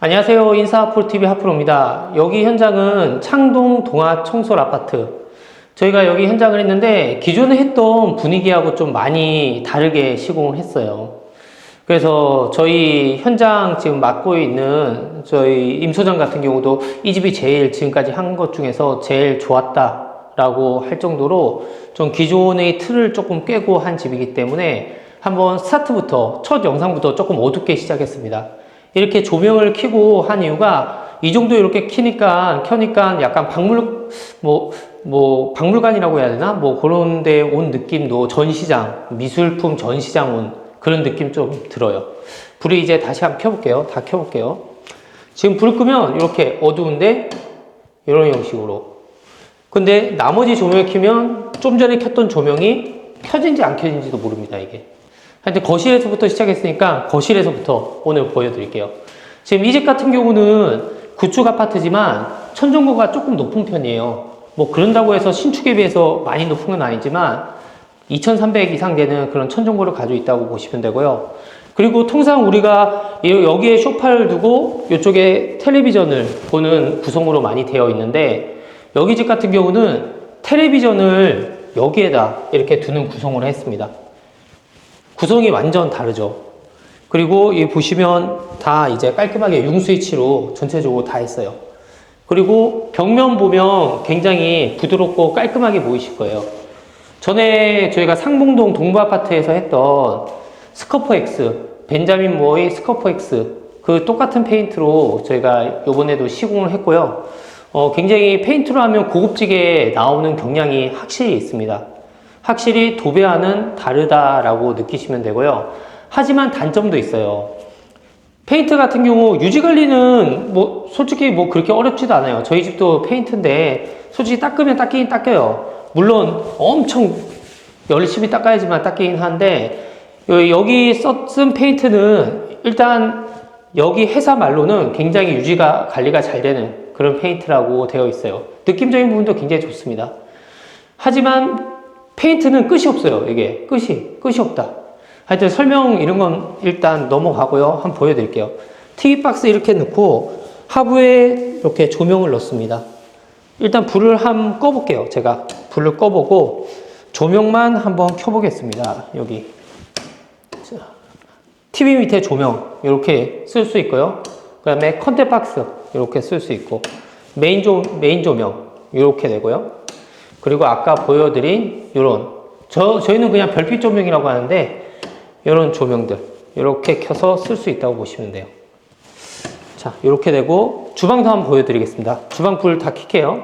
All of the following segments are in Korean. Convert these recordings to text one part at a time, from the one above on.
안녕하세요. 인사하프로TV 하프로입니다. 여기 현장은 창동 동아청솔 아파트. 저희가 여기 현장을 했는데 기존에 했던 분위기하고 좀 많이 다르게 시공을 했어요. 그래서 저희 현장 지금 맡고 있는 저희 임 소장 같은 경우도 이 집이 제일 지금까지 한 것 중에서 제일 좋았다라고 할 정도로 좀 기존의 틀을 조금 깨고 한 집이기 때문에 한번 스타트부터 첫 영상부터 조금 어둡게 시작했습니다. 이렇게 조명을 켜고 한 이유가 이 정도 이렇게 켜니까 약간 박물관이라고 해야 되나? 뭐 그런 데 온 느낌도 전시장, 미술품 전시장 온 그런 느낌 좀 들어요. 불이 이제 다시 한번 켜볼게요. 다 켜볼게요. 지금 불을 끄면 이렇게 어두운데 이런 형식으로. 근데 나머지 조명을 켜면 좀 전에 켰던 조명이 켜진지 안 켜진지도 모릅니다, 이게. 하여튼 거실에서부터 시작했으니까 거실에서부터 오늘 보여드릴게요. 지금 이 집 같은 경우는 구축 아파트지만 천정고가 조금 높은 편이에요. 뭐 그런다고 해서 신축에 비해서 많이 높은 건 아니지만 2300 이상 되는 그런 천정고를 가지고 있다고 보시면 되고요. 그리고 통상 우리가 여기에 소파를 두고 이쪽에 텔레비전을 보는 구성으로 많이 되어 있는데 여기 집 같은 경우는 텔레비전을 여기에다 이렇게 두는 구성으로 했습니다. 구성이 완전 다르죠. 그리고 이 보시면 다 이제 깔끔하게 융스위치로 전체적으로 다 했어요. 그리고 벽면 보면 굉장히 부드럽고 깔끔하게 보이실 거예요. 전에 저희가 상봉동 동부아파트에서 했던 스커퍼 X, 벤자민 모어의 스커퍼 X 그 똑같은 페인트로 저희가 이번에도 시공을 했고요. 굉장히 페인트로 하면 고급지게 나오는 경향이 확실히 있습니다. 확실히 도배와는 다르다라고 느끼시면 되고요. 하지만 단점도 있어요. 페인트 같은 경우 유지관리는 솔직히 그렇게 어렵지도 않아요. 저희 집도 페인트인데 솔직히 닦으면 닦이긴 닦여요. 물론 엄청 열심히 닦아야지만 닦이긴 한데 여기 쓴 페인트는 일단 여기 회사 말로는 굉장히 유지가 관리가 잘 되는 그런 페인트라고 되어 있어요. 느낌적인 부분도 굉장히 좋습니다. 하지만 페인트는 끝이 없어요. 이게 끝이 없다. 하여튼 설명 이런 건 일단 넘어가고요. 한번 보여드릴게요. TV박스 이렇게 넣고 하부에 이렇게 조명을 넣습니다. 일단 불을 한번 꺼볼게요. 제가 불을 꺼보고 조명만 한번 켜보겠습니다. 여기 TV 밑에 조명 이렇게 쓸 수 있고요. 그 다음에 컨텐박스 이렇게 쓸 수 있고 메인 조명 이렇게 되고요. 그리고 아까 보여드린 저희는 그냥 별빛 조명이라고 하는데 이런 조명들 이렇게 켜서 쓸 수 있다고 보시면 돼요. 자, 이렇게 되고 주방도 한번 보여드리겠습니다. 주방 불 다 켤게요.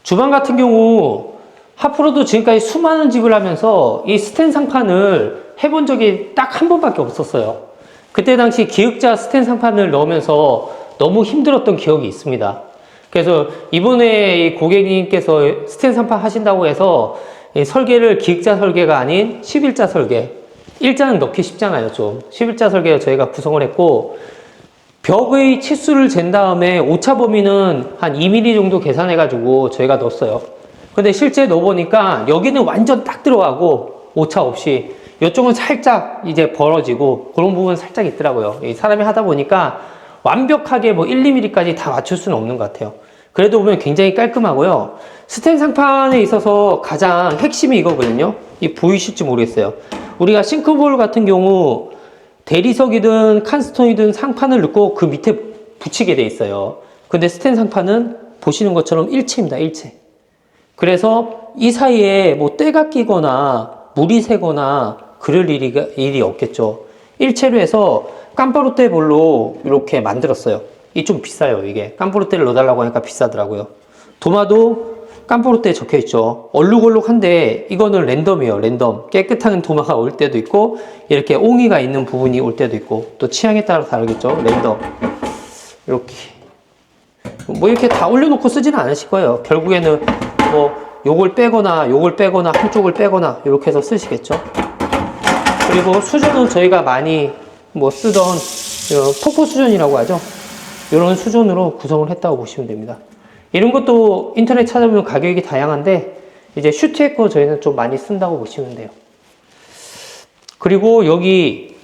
주방 같은 경우 하프로도 지금까지 수많은 집을 하면서 이 스텐 상판을 해본 적이 딱 한 번밖에 없었어요. 그때 당시 기역자 스텐 상판을 넣으면서 너무 힘들었던 기억이 있습니다. 그래서 이번에 이 고객님께서 스텐 상판 하신다고 해서 이 설계를 기역자 설계가 아닌 11자 설계, 일자는 넣기 쉽잖아요. 좀 11자 설계를 저희가 구성을 했고 벽의 치수를 잰 다음에 오차 범위는 한 2mm 정도 계산해 가지고 저희가 넣었어요. 근데 실제 넣어보니까 여기는 완전 딱 들어가고 오차 없이 이쪽은 살짝 이제 벌어지고 그런 부분 살짝 있더라고요. 이 사람이 하다 보니까 완벽하게 1, 2mm까지 다 맞출 수는 없는 것 같아요. 그래도 보면 굉장히 깔끔하고요. 스텐 상판에 있어서 가장 핵심이 이거거든요. 이 보이실지 모르겠어요. 우리가 싱크볼 같은 경우 대리석이든 칸스톤이든 상판을 넣고 그 밑에 붙이게 돼 있어요. 근데 스텐 상판은 보시는 것처럼 일체입니다. 일체. 그래서 이 사이에 때가 끼거나 물이 새거나 그럴 일이 없겠죠. 일체로 해서 깜파로테 볼로 이렇게 만들었어요. 이 좀 비싸요. 이게 깜파로테를 넣어달라고 하니까 비싸더라고요. 도마도 깜파로테 적혀있죠. 얼룩얼룩한데 이거는 랜덤이에요. 랜덤. 깨끗한 도마가 올 때도 있고 이렇게 옹이가 있는 부분이 올 때도 있고 또 취향에 따라 다르겠죠. 랜덤. 이렇게 이렇게 다 올려놓고 쓰지는 않으실 거예요. 결국에는 요걸 빼거나 한쪽을 빼거나 이렇게 해서 쓰시겠죠. 그리고 수전은 저희가 많이 쓰던 폭포 수전이라고 하죠. 이런 수전으로 구성을 했다고 보시면 됩니다. 이런 것도 인터넷 찾아보면 가격이 다양한데 이제 슈트에 거 저희는 좀 많이 쓴다고 보시면 돼요. 그리고 여기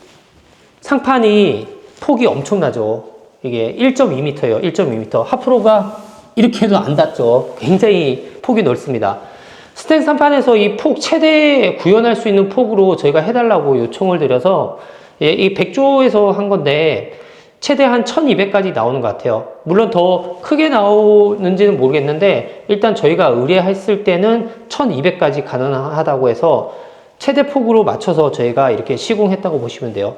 상판이 폭이 엄청나죠. 이게 1.2m예요. 1.2m. 하프로가 이렇게 해도 안 닿죠. 굉장히 폭이 넓습니다. 스텐 3판에서 이 폭 최대 구현할 수 있는 폭으로 저희가 해달라고 요청을 드려서 이 100조에서 한 건데 최대 한 1200까지 나오는 것 같아요. 물론 더 크게 나오는지는 모르겠는데 일단 저희가 의뢰했을 때는 1200까지 가능하다고 해서 최대 폭으로 맞춰서 저희가 이렇게 시공했다고 보시면 돼요.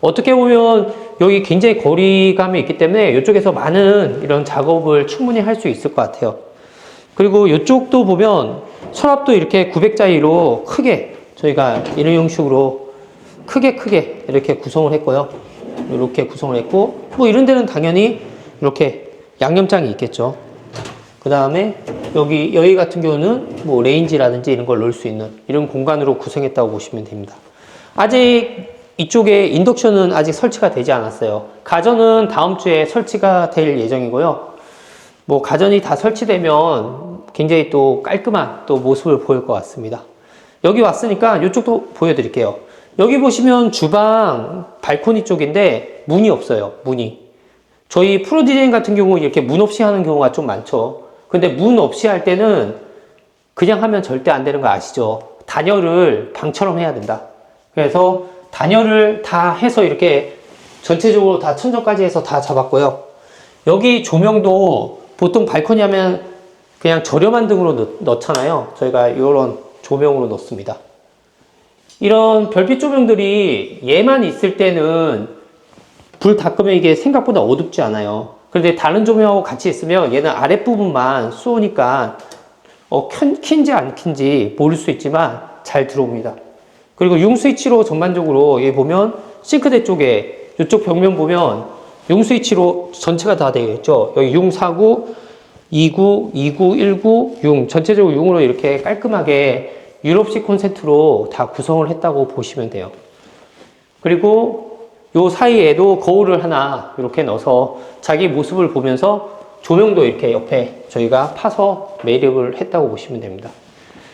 어떻게 보면 여기 굉장히 거리감이 있기 때문에 이쪽에서 많은 이런 작업을 충분히 할 수 있을 것 같아요. 그리고 이쪽도 보면 서랍도 이렇게 900짜리로 크게 저희가 이런 형식으로 크게 이렇게 구성을 했고요. 이렇게 구성을 했고 뭐 이런 데는 당연히 이렇게 양념장이 있겠죠. 그 다음에 여기 같은 경우는 뭐 레인지라든지 이런 걸 넣을 수 있는 이런 공간으로 구성했다고 보시면 됩니다. 아직 이쪽에 인덕션은 아직 설치가 되지 않았어요. 가전은 다음 주에 설치가 될 예정이고요. 뭐 가전이 다 설치되면 굉장히 또 깔끔한 또 모습을 보일 것 같습니다. 여기 왔으니까 이쪽도 보여드릴게요. 여기 보시면 주방 발코니 쪽인데 문이 없어요. 문이. 저희 프로 디자인 같은 경우 이렇게 문 없이 하는 경우가 좀 많죠. 근데 문 없이 할 때는 그냥 하면 절대 안 되는 거 아시죠? 단열을 방처럼 해야 된다. 그래서 단열을 다 해서 이렇게 전체적으로 다 천정까지 해서 다 잡았고요. 여기 조명도 보통 발코니 하면 그냥 저렴한 등으로 넣잖아요. 저희가 이런 조명으로 넣습니다. 이런 별빛 조명들이 얘만 있을 때는 불 다 끄면 이게 생각보다 어둡지 않아요. 그런데 다른 조명하고 같이 있으면 얘는 아랫부분만 쏘니까 킨지 안 킨지 모를 수 있지만 잘 들어옵니다. 그리고 융 스위치로 전반적으로 여기 보면 싱크대 쪽에 이쪽 벽면 보면 융 스위치로 전체가 다 되어 있죠. 여기 융 49, 29, 19, 19, 융 전체적으로 융으로 이렇게 깔끔하게 유럽식 콘센트로 다 구성을 했다고 보시면 돼요. 그리고 요 사이에도 거울을 하나 이렇게 넣어서 자기 모습을 보면서 조명도 이렇게 옆에 저희가 파서 매립을 했다고 보시면 됩니다.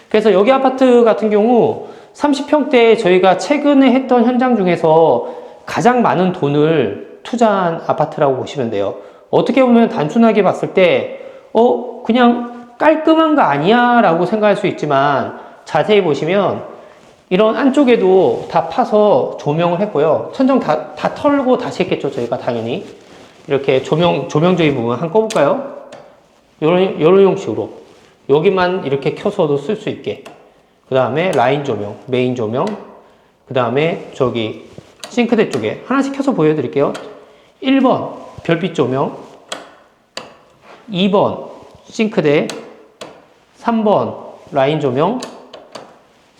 그래서 여기 아파트 같은 경우 30평대 저희가 최근에 했던 현장 중에서 가장 많은 돈을 투자한 아파트라고 보시면 돼요. 어떻게 보면 단순하게 봤을 때 그냥 깔끔한 거 아니야 라고 생각할 수 있지만 자세히 보시면 이런 안쪽에도 다 파서 조명을 했고요. 천정 다 털고 다시 했겠죠. 저희가 당연히. 이렇게 조명적인 부분 한번 꺼볼까요? 요런 형식으로. 여기만 이렇게 켜서도 쓸 수 있게. 그 다음에 라인 조명, 메인 조명. 그 다음에 저기 싱크대 쪽에 하나씩 켜서 보여드릴게요. 1번 별빛 조명. 2번 싱크대. 3번 라인 조명.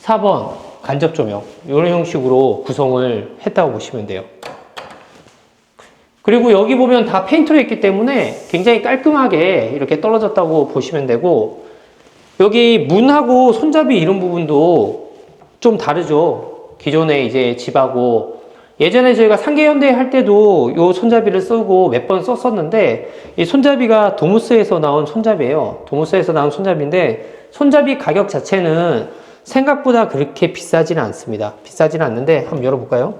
4번 간접 조명 이런 형식으로 구성을 했다고 보시면 돼요. 그리고 여기 보면 다 페인트로 했기 때문에 굉장히 깔끔하게 이렇게 떨어졌다고 보시면 되고 여기 문하고 손잡이 이런 부분도 좀 다르죠. 기존에 이제 집하고 예전에 저희가 상계현대 할 때도 이 손잡이를 쓰고 몇 번 썼었는데 이 손잡이가 도무스에서 나온 손잡이에요. 도무스에서 나온 손잡이인데 손잡이 가격 자체는 생각보다 그렇게 비싸지는 않습니다. 비싸지는 않는데 한번 열어볼까요?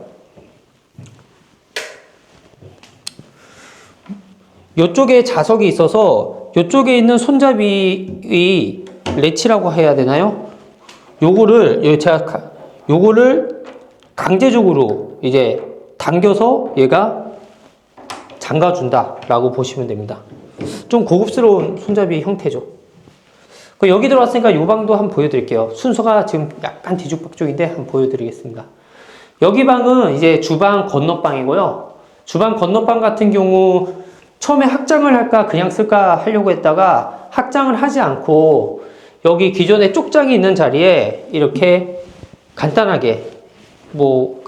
이쪽에 자석이 있어서 이쪽에 있는 손잡이 레치라고 해야 되나요? 요거를 강제적으로 이제 당겨서 얘가 잠가준다라고 보시면 됩니다. 좀 고급스러운 손잡이 형태죠. 여기 들어왔으니까 이 방도 한번 보여드릴게요. 순서가 지금 약간 뒤죽박죽인데 한번 보여드리겠습니다. 여기 방은 이제 주방 건너방이고요. 주방 건너방 같은 경우 처음에 확장을 할까 그냥 쓸까 하려고 했다가 확장을 하지 않고 여기 기존에 쪽장이 있는 자리에 이렇게 간단하게 뭐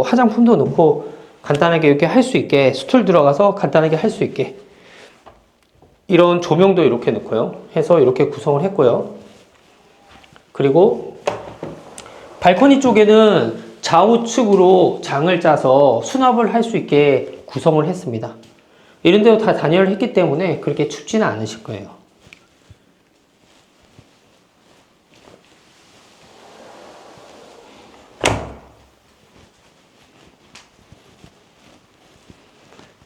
화장품도 넣고 간단하게 이렇게 할 수 있게 스툴 들어가서 간단하게 할 수 있게 이런 조명도 이렇게 넣고요. 해서 이렇게 구성을 했고요. 그리고 발코니 쪽에는 좌우측으로 장을 짜서 수납을 할 수 있게 구성을 했습니다. 이런 데도 다 단열을 했기 때문에 그렇게 춥지는 않으실 거예요.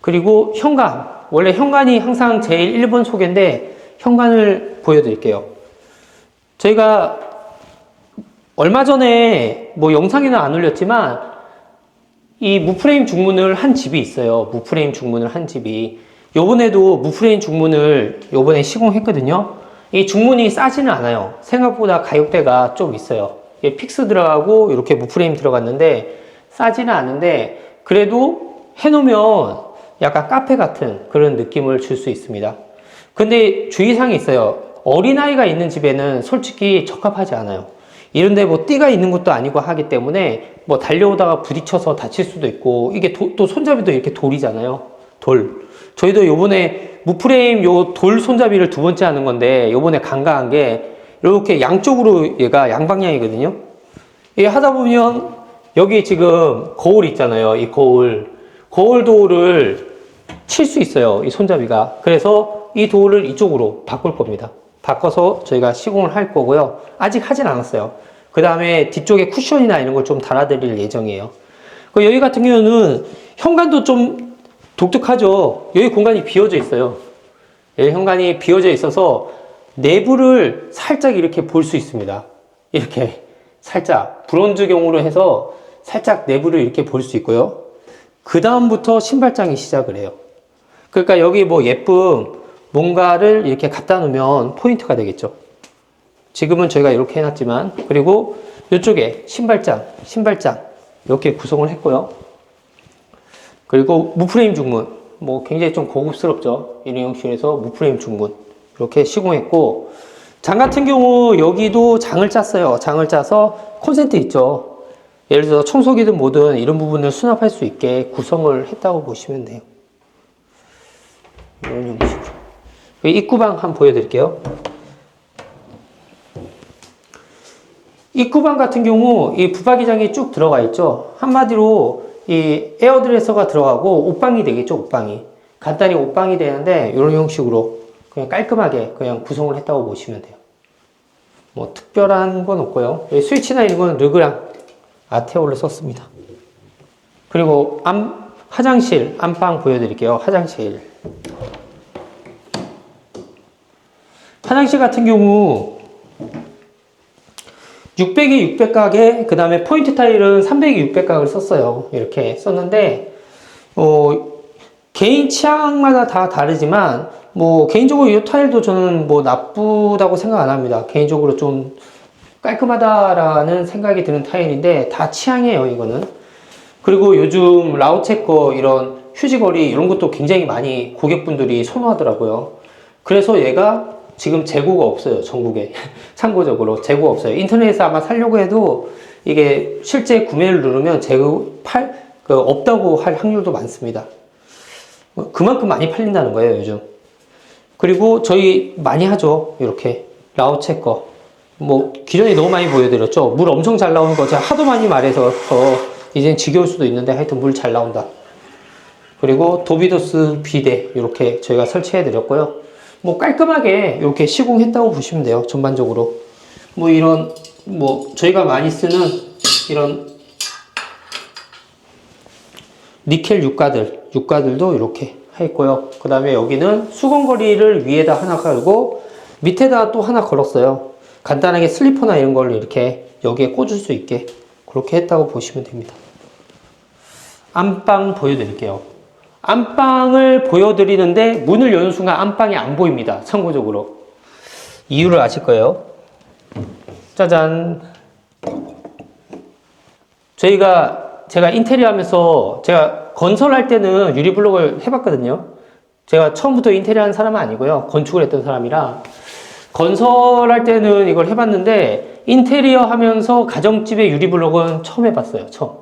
그리고 현관. 원래 현관이 항상 제일 1번 소개인데 현관을 보여드릴게요. 저희가 얼마 전에 뭐 영상에는 안 올렸지만 이 무프레임 중문을 한 집이 있어요. 무프레임 중문을 한 집이. 요번에도 무프레임 중문을 요번에 시공했거든요. 이 중문이 싸지는 않아요. 생각보다 가격대가 좀 있어요. 이게 픽스 들어가고 이렇게 무프레임 들어갔는데 싸지는 않은데 그래도 해놓으면 약간 카페 같은 그런 느낌을 줄 수 있습니다. 근데 주의사항이 있어요. 어린아이가 있는 집에는 솔직히 적합하지 않아요. 이런데 뭐 띠가 있는 것도 아니고 하기 때문에 뭐 달려오다가 부딪혀서 다칠 수도 있고 이게 또 손잡이도 이렇게 돌이잖아요. 돌. 저희도 요번에 무프레임 요 돌 손잡이를 두 번째 하는 건데 요번에 간과한 게 이렇게 양쪽으로 얘가 양방향이거든요. 이게 하다 보면 여기 지금 거울 있잖아요. 이 거울 도어를 칠 수 있어요. 이 손잡이가. 그래서 이 도어를 이쪽으로 바꿀 겁니다. 바꿔서 저희가 시공을 할 거고요. 아직 하진 않았어요. 그 다음에 뒤쪽에 쿠션이나 이런 걸 좀 달아드릴 예정이에요. 여기 같은 경우는 현관도 좀 독특하죠. 여기 공간이 비어져 있어요. 여기 현관이 비어져 있어서 내부를 살짝 이렇게 볼 수 있습니다. 이렇게 살짝 브론즈경으로 해서 살짝 내부를 이렇게 볼 수 있고요. 그 다음부터 신발장이 시작을 해요. 그러니까 여기 뭐 예쁜 뭔가를 이렇게 갖다 놓으면 포인트가 되겠죠. 지금은 저희가 이렇게 해놨지만, 그리고 이쪽에 신발장 이렇게 구성을 했고요. 그리고 무프레임 중문, 뭐 굉장히 좀 고급스럽죠. 이런 형식에서 무프레임 중문 이렇게 시공했고, 장 같은 경우 여기도 장을 짰어요. 장을 짜서 콘센트 있죠. 예를 들어서 청소기든 뭐든 이런 부분을 수납할 수 있게 구성을 했다고 보시면 돼요. 이런 형식으로. 입구방 한번 보여드릴게요. 입구방 같은 경우 이 붙박이장이 쭉 들어가 있죠. 한마디로 이 에어드레서가 들어가고 옷방이 되겠죠. 옷방이 간단히 옷방이 되는데 이런 형식으로 그냥 깔끔하게 그냥 구성을 했다고 보시면 돼요. 뭐 특별한 건 없고요. 스위치나 이런 건 르그랑 아테올을 썼습니다. 그리고 화장실 안방 보여드릴게요. 화장실 같은 경우 600에 600각에 그 다음에 포인트 타일은 300에 600각을 썼어요. 이렇게 썼는데 개인 취향마다 다 다르지만 뭐 개인적으로 이 타일도 저는 뭐 나쁘다고 생각 안 합니다. 개인적으로 좀 깔끔하다라는 생각이 드는 타일인데 다 취향이에요. 이거는. 그리고 요즘 라우체커 이런 휴지거리 이런 것도 굉장히 많이 고객분들이 선호하더라고요. 그래서 얘가 지금 재고가 없어요. 전국에. 참고적으로 재고가 없어요. 인터넷에서 아마 사려고 해도 이게 실제 구매를 누르면 없다고 할 확률도 많습니다. 그만큼 많이 팔린다는 거예요. 요즘. 그리고 저희 많이 하죠. 이렇게 라우체커 뭐 기존에 너무 많이 보여드렸죠. 물 엄청 잘 나오는 거 제가 하도 많이 말해서 이젠 지겨울 수도 있는데 하여튼 물 잘 나온다. 그리고 도비도스 비데 이렇게 저희가 설치해 드렸고요. 뭐 깔끔하게 이렇게 시공했다고 보시면 돼요. 전반적으로 뭐 이런 뭐 저희가 많이 쓰는 이런 니켈 육가들도 이렇게 했고요. 그 다음에 여기는 수건거리를 위에다 하나 걸고 밑에다 또 하나 걸었어요. 간단하게 슬리퍼나 이런 걸 이렇게 여기에 꽂을 수 있게 그렇게 했다고 보시면 됩니다. 안방 보여드릴게요. 안방을 보여드리는데 문을 여는 순간 안방이 안 보입니다. 참고적으로. 이유를 아실 거예요. 짜잔. 제가 인테리어 하면서 제가 건설할 때는 유리블록을 해봤거든요. 제가 처음부터 인테리어 하는 사람은 아니고요. 건축을 했던 사람이라 건설할 때는 이걸 해봤는데 인테리어 하면서 가정집의 유리블록은 처음 해봤어요. 처음.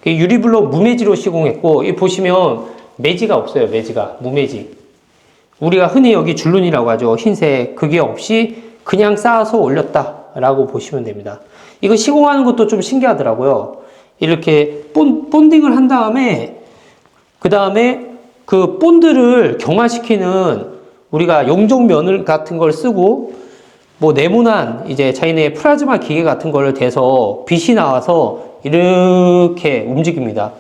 유리블록 무매지로 시공했고 이 보시면 매지가 없어요. 매지가 무매지. 우리가 흔히 여기 줄눈이라고 하죠. 흰색 그게 없이 그냥 쌓아서 올렸다라고 보시면 됩니다. 이거 시공하는 것도 좀 신기하더라고요. 이렇게 본딩을 한 다음에 그 다음에 그 본드를 경화시키는 우리가 용접면을 같은 걸 쓰고 뭐 네모난 이제 자기네 플라즈마 기계 같은 걸 대서 빛이 나와서 이렇게 움직입니다.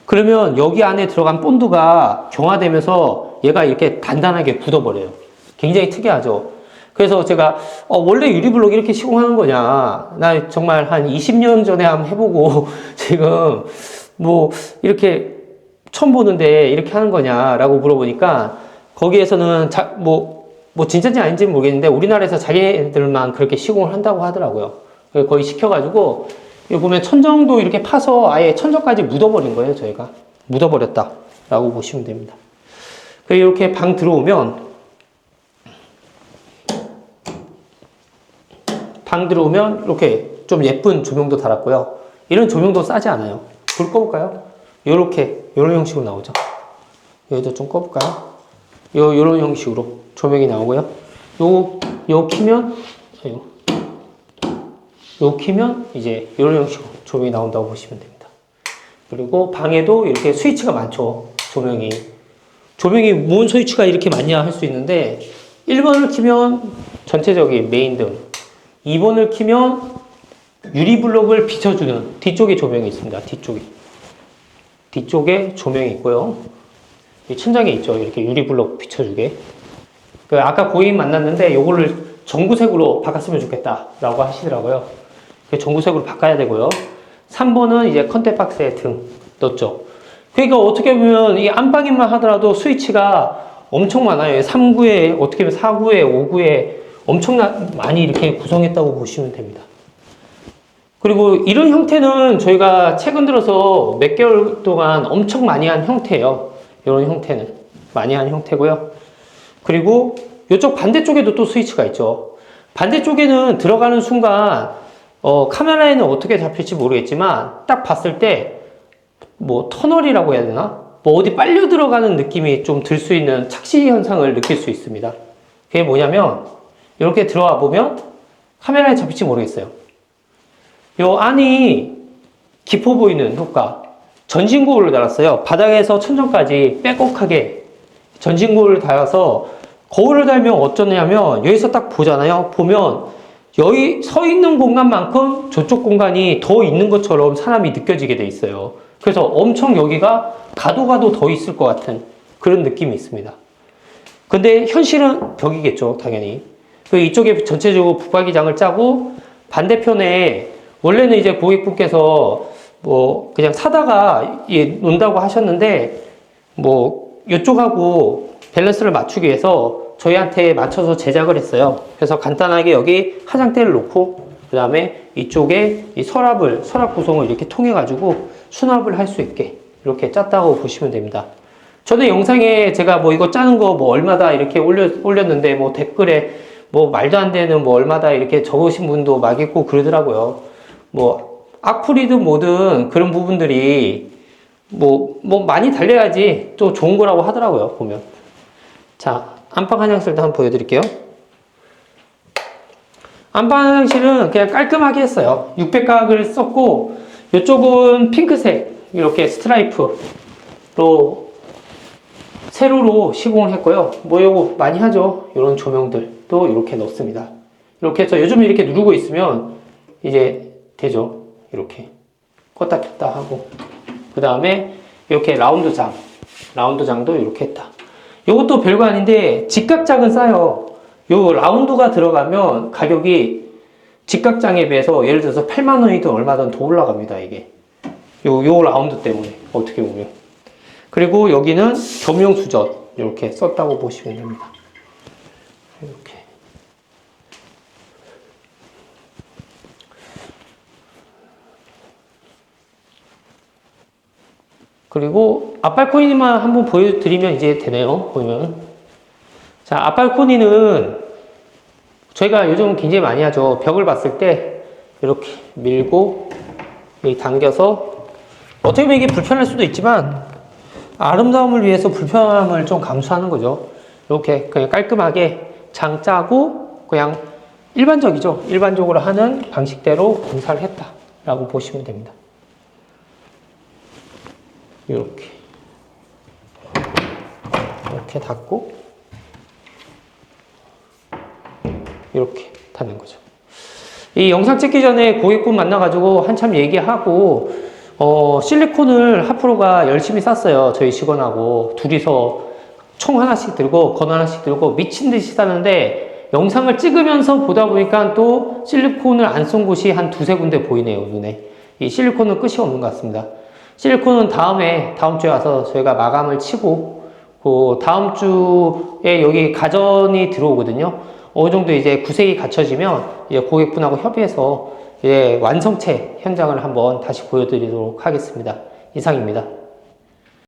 그러면 여기 안에 들어간 본드가 경화되면서 얘가 이렇게 단단하게 굳어버려요. 굉장히 특이하죠. 그래서 제가 원래 유리블록 이렇게 시공하는 거냐, 나 정말 한 20년 전에 한번 해보고 지금 뭐 이렇게 처음 보는데 이렇게 하는 거냐라고 물어보니까 거기에서는 뭐 진짜인지 아닌지는 모르겠는데 우리나라에서 자기들만 그렇게 시공을 한다고 하더라고요. 거의 시켜가지고 여기 보면 천정도 이렇게 파서 아예 천정까지 묻어버린 거예요. 저희가 묻어버렸다라고 보시면 됩니다. 이렇게 방 들어오면 이렇게 좀 예쁜 조명도 달았고요. 이런 조명도 싸지 않아요. 불 꺼볼까요? 이런 형식으로 나오죠. 여기도 좀 꺼볼까요? 요런 형식으로 조명이 나오고요. 요 키면 이제 이런 형식으로 조명이 나온다고 보시면 됩니다. 그리고 방에도 이렇게 스위치가 많죠. 조명이 뭔 스위치가 이렇게 많냐 할 수 있는데 1번을 키면 전체적인 메인등, 2번을 키면 유리블록을 비춰주는 뒤쪽에 조명이 있습니다. 뒤쪽에 조명이 있고요. 이 천장에 있죠. 이렇게 유리블록 비춰주게. 아까 고객님 만났는데 요거를 전구색으로 바꿨으면 좋겠다라고 하시더라고요. 전구색으로 바꿔야 되고요. 3번은 이제 컨택박스에 등 넣었죠. 그러니까 어떻게 보면 이 안방에만 하더라도 스위치가 엄청 많아요. 3구에, 어떻게 보면 4구에, 5구에 엄청나 많이 이렇게 구성했다고 보시면 됩니다. 그리고 이런 형태는 저희가 최근 들어서 몇 개월 동안 엄청 많이 한 형태예요. 이런 형태는 많이 한 형태고요. 그리고 이쪽 반대쪽에도 또 스위치가 있죠. 반대쪽에는 들어가는 순간 카메라에는 어떻게 잡힐지 모르겠지만 딱 봤을 때 뭐 터널이라고 해야 되나? 뭐 어디 빨려 들어가는 느낌이 좀 들 수 있는 착시 현상을 느낄 수 있습니다. 그게 뭐냐면 이렇게 들어와 보면 카메라에 잡힐지 모르겠어요. 요 안이 깊어 보이는 효과. 전신고를 달았어요. 바닥에서 천정까지 빼곡하게 전신고를 달아서 거울을 달면 어쩌냐면 여기서 딱 보잖아요. 보면 여기 서 있는 공간만큼 저쪽 공간이 더 있는 것처럼 사람이 느껴지게 돼 있어요. 그래서 엄청 여기가 가도 더 있을 것 같은 그런 느낌이 있습니다. 근데 현실은 벽이겠죠, 당연히. 이쪽에 전체적으로 붙박이장을 짜고 반대편에 원래는 이제 고객분께서 뭐 그냥 사다가 논다고 하셨는데 뭐 이쪽하고 밸런스를 맞추기 위해서 저희한테 맞춰서 제작을 했어요. 그래서 간단하게 여기 화장대를 놓고 그 다음에 이쪽에 이 서랍 구성을 이렇게 통해 가지고 수납을 할 수 있게 이렇게 짰다고 보시면 됩니다. 저는 영상에 제가 뭐 이거 짜는 거 뭐 얼마다 이렇게 올렸는데 뭐 댓글에 뭐 말도 안 되는 뭐 얼마다 이렇게 적으신 분도 막 있고 그러더라고요. 뭐 악플이든 뭐든 그런 부분들이 뭐 많이 달려야지 또 좋은 거라고 하더라고요, 보면. 자, 안방 화장실도 한번 보여드릴게요. 안방 화장실은 그냥 깔끔하게 했어요. 600각을 썼고, 이쪽은 핑크색, 이렇게 스트라이프로 세로로 시공을 했고요. 뭐 요거 많이 하죠. 이런 조명들도 이렇게 넣습니다. 이렇게 해서 요즘 이렇게 누르고 있으면 이제 되죠. 이렇게 껐다 켰다 하고, 그 다음에 이렇게 라운드장도 이렇게 했다. 이것도 별거 아닌데 직각장은 싸요. 요 라운드가 들어가면 가격이 직각장에 비해서 예를 들어서 8만 원이든 얼마든 더 올라갑니다. 이게 요 라운드 때문에 어떻게 보면. 그리고 여기는 겸용 수전 이렇게 썼다고 보시면 됩니다. 이렇게. 그리고 앞발코니만 한번 보여드리면 이제 되네요. 보면. 자, 앞발코니는 저희가 요즘 굉장히 많이 하죠. 벽을 봤을 때 이렇게 밀고 여기 당겨서 어떻게 보면 이게 불편할 수도 있지만 아름다움을 위해서 불편함을 좀 감수하는 거죠. 이렇게 그냥 깔끔하게 장 짜고 그냥 일반적이죠. 일반적으로 하는 방식대로 공사를 했다라고 보시면 됩니다. 이렇게 닫고 이렇게 닫는 거죠. 이 영상 찍기 전에 고객분 만나가지고 한참 얘기하고 실리콘을 하프로가 열심히 쌌어요. 저희 직원하고 둘이서 총 하나씩 들고 건 하나씩 들고 미친 듯이 싸는데 영상을 찍으면서 보다 보니까 또 실리콘을 안 쏜 곳이 한 두세 군데 보이네요, 눈에. 이 실리콘은 끝이 없는 것 같습니다. 실리콘은 다음 주에 와서 저희가 마감을 치고, 그 다음 주에 여기 가전이 들어오거든요. 어느 정도 이제 구색이 갖춰지면 이제 고객분하고 협의해서 완성체 현장을 한번 다시 보여드리도록 하겠습니다. 이상입니다.